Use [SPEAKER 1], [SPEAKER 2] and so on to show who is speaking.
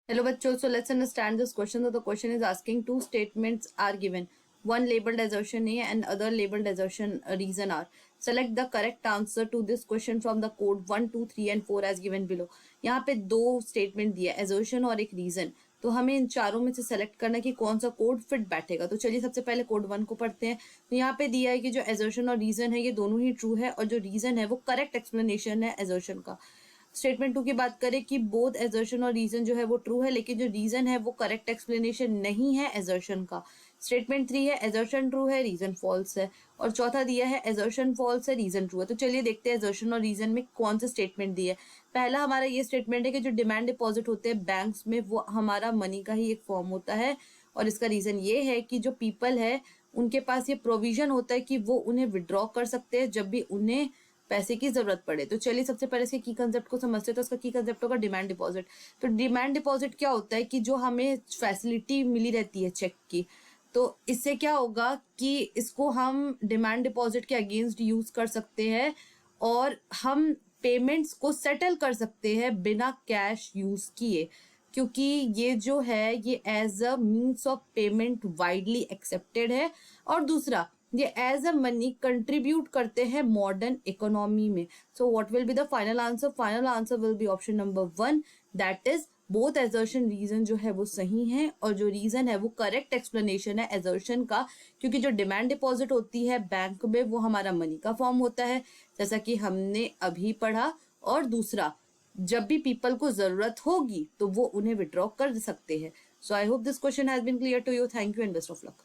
[SPEAKER 1] Hello bachcho, so let's understand this question. So the question is asking two statements are given. One labeled assertion A and other labeled assertion reason R. Select the correct answer to this question from the code 1, 2, 3 and 4 as given below. यहाँ पे दो statement दिया, assertion और एक reason. तो हमें इन चारों में से सेलेक्ट करना है कि कौन सा कोड फिट बैठेगा. तो चलिए सबसे पहले कोड 1 को पढ़ते हैं. तो यहाँ पे दिया है कि जो assertion और रीजन है ये दोनों ही ट्रू है और जो रीजन है वो करेक्ट एक्सप्लेनेशन है assertion का. स्टेटमेंट 2 की बात करें कि बोथ एजर्शन और रीजन जो है वो ट्रू है, लेकिन जो रीजन है वो करेक्ट एक्सप्लेनेशन नहीं है एजर्शन का. स्टेटमेंट 3 है एजर्शन ट्रू है, रीजन फॉल्स है. और चौथा दिया है एजर्शन फॉल्स है, रीजन ट्रू है. तो चलिए देखते हैं एजर्शन और रीजन में कौन से स्टेटमेंट दिए. पहला हमारा ये स्टेटमेंट है कि जो डिमांड डिपॉजिट होते हैं बैंक्स में वो हमारा मनी का ही एक फॉर्म होता है. और इसका रीजन ये है कि जो पीपल है उनके पास ये प्रोविजन होता है कि वो उन्हें विड्रॉ कर सकते हैं जब भी उन्हें पैसे की जरूरत पड़े. तो चलिए सबसे पहले इसके की कंसेप्ट को समझते हैं. तो इसका की कंसेप्ट होगा डिमांड डिपॉजिट. तो डिमांड डिपॉजिट क्या होता है कि जो हमें फैसिलिटी मिली रहती है चेक की, तो इससे क्या होगा कि इसको हम डिमांड डिपॉजिट के अगेंस्ट यूज कर सकते हैं और हम पेमेंट्स को सेटल कर सकते हैं बिना कैश यूज किए, क्योंकि ये जो है ये as a means of payment widely accepted है. और दूसरा ये एज अ मनी कंट्रीब्यूट करते हैं मॉडर्न इकोनॉमी में. So what will be the final answer? Final answer will be option number 1, that is both assertion reason जो है वो सही है और जो रीजन है वो करेक्ट एक्सप्लेनेशन है एजर्शन का, क्योंकि जो डिमांड डिपॉजिट होती है बैंक में वो हमारा मनी का फॉर्म होता है जैसा कि हमने अभी पढ़ा. और दूसरा जब भी पीपल को जरूरत होगी तो वो उन्हें विड्रॉ कर सकते हैं. So I hope this question has been clear to you. Thank you and best of luck.